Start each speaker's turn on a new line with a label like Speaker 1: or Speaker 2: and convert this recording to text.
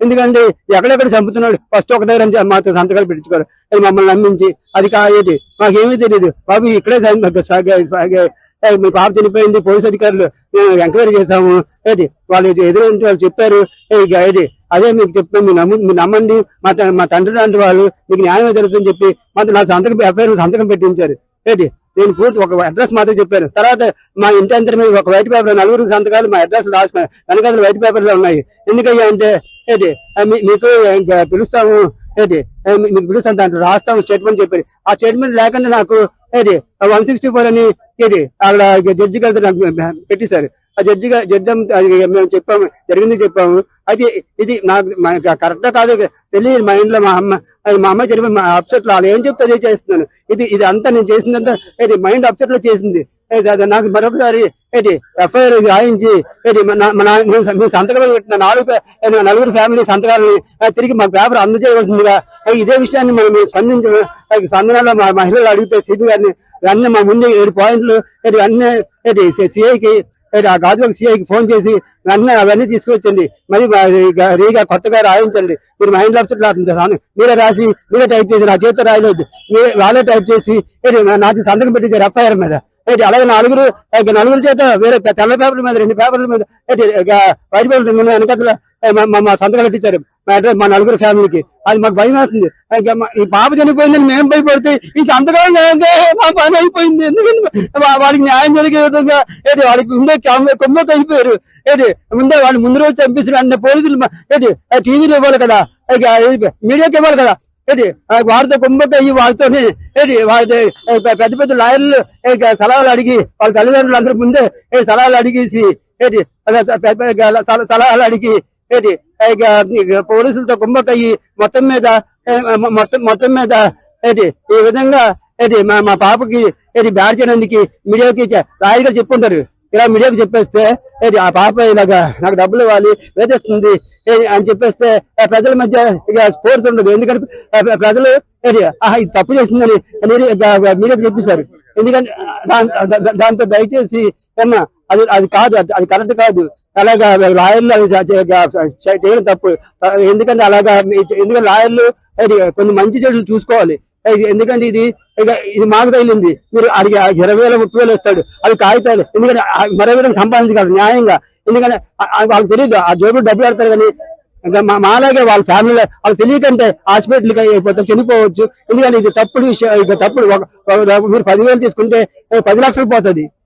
Speaker 1: ఎందుకంటే ఎక్కడెక్కడ చంపుతున్నాడు ఫస్ట్ ఒక దగ్గర మాతో సంతకాలు పెట్టించుకోరు మమ్మల్ని నమ్మించి అది కాదు మాకేమీ తెలియదు బాబు ఇక్కడే మీ పాప చనిపోయింది పోలీసు అధికారులు మేము ఎంక్వైరీ చేసాము ఏంటి వాళ్ళు ఎదురైన వాళ్ళు చెప్పారు ఏంటి అదే మీకు చెప్తాం మీరు నమ్మండి మా తండ్రి లాంటి వాళ్ళు మీకు న్యాయం జరుగుతుందని చెప్పి మాతో నా సంతకం పెట్టించారు ఏంటి నేను పూర్తి ఒక అడ్రస్ మాత్రం చెప్పాను తర్వాత మా ఇంటి అంతా మీద ఒక వైట్ పేపర్ 4 సంతకాలు మా అడ్రస్ రాసుకున్నాను వెనకాల వైట్ పేపర్ లో ఉన్నాయి ఎందుకయ్యా అంటే ఏంటి మీకు పిలుస్తాము ఏంటి మీకు పిలుస్తాను దాంట్లో రాస్తాము స్టేట్మెంట్ చెప్పారు ఆ స్టేట్మెంట్ లేకుండా నాకు ఏంటి 164 అని ఏంటి అక్కడ జడ్జి గారితో నాకు పెట్టేశారు ఆ జడ్జి మేము చెప్పాము జరిగింది చెప్పాము అయితే ఇది నాకు కరెక్టా కాదు తెలియదు మైండ్ లో మా అమ్మాయి చనిపోయి మా అప్సెట్ లో వాళ్ళు ఏం చెప్తే అదే చేస్తున్నాను ఇది అంతా నేను చేసిందంతా ఏంటి మైండ్ అప్సెట్ లో చేసింది నాకు మరొకసారి ఏంటి ఎఫ్ఐఆర్ రాయించి ఏంటి మేము సంతకాలు పెట్టిన 4 ఫ్యామిలీ సంతకాలని తిరిగి మా పేపర్ అందజేయవలసిందిగా ఇదే విషయాన్ని మనం స్పందనలో మా మహిళలు అడిగితే సిపి గారిని అన్నీ మా ముందు 7 పాయింట్లు అన్నీ సిఐకి ఆ గాజువాక సిఐకి ఫోన్ చేసి అవన్నీ తీసుకొచ్చండి మరి రీగా కొత్తగా రాయించండి మీరు మైండ్ అప్సెట్ మీరే రాసి మీరే టైప్ చేసి నా చేతితో రాయలేదు వాళ్ళే టైప్ చేసి నా సంతకం పెట్టించారు ఎఫ్ఐఆర్ మీద అలాగే నలుగురు చేత వేరే తెల్ల పేపర్ల మీద 2 పేపర్ల మీద వైట్ పేపర్ వెనకతల మా సంతకాలు పెట్టించారు మా 4 ఫ్యామిలీకి అది మాకు భయం వేస్తుంది ఈ పాప చనిపోయిందని మేము భయపడితే ఈ సంతకాలు మా పని అయిపోయింది ఎందుకంటే వాడికి న్యాయం జరిగే విధంగా వాడికి ముందే కొమ్మకి అయిపోయారు ముందే వాళ్ళు ముందు రోజు చంపిస్తారు అన్న పోలీసులు టీవీలో ఇవ్వాలి కదా మీడియాకి ఇవ్వాలి కదా వారితో కొమ్మకి అయ్యి వాళ్ళతోనే వాళ్ళతో పెద్ద పెద్ద లాయర్లు సలహాలు అడిగి వాళ్ళ తల్లిదండ్రులు అందరి ముందే సలహాలు అడిగేసి సలహాలు అడిగి పోలీసులతో కుమ్మకయ్యి మొత్తం మీద ఈ విధంగా మా పాపకి బ్యాడ్ చేయడానికి మీడియాకి రాయిగా చెప్పుంటారు ఇలా మీడియాకి చెప్పేస్తే ఆ పాప ఇలాగా నాకు డబ్బులు ఇవ్వాలి వేధిస్తుంది అని చెప్పేస్తే ప్రజల మధ్య స్పోర్ట్స్ ఉండదు ఎందుకంటే ప్రజలు ఇది తప్పు చేసిందని మీడియాకి చెప్పేశారు ఎందుకంటే దాంతో దయచేసి అది కాదు అది కరెక్ట్ కాదు అలాగా లాయర్లు చేయడం తప్పు ఎందుకంటే ఎందుకంటే లాయర్లు కొన్ని మంచి చెడులు చూసుకోవాలి ఎందుకంటే ఇది మాకు తగిలింది మీరు అడిగి 20,000 30,000 ఇస్తాడు అవి కాగితాలు ఎందుకంటే మరో విధంగా సంపాదించగలరు న్యాయంగా ఎందుకంటే వాళ్ళకి తెలియదు ఆ జోబులు డబ్బులు ఆడతారు కానీ మాలాగే వాళ్ళ ఫ్యామిలీలో వాళ్ళకి తెలియకంటే హాస్పిటల్కి అయిపోతారు చనిపోవచ్చు ఎందుకంటే ఇది తప్పుడు విషయం తప్పుడు మీరు 10,000 తీసుకుంటే 10 లక్షలు పోతుంది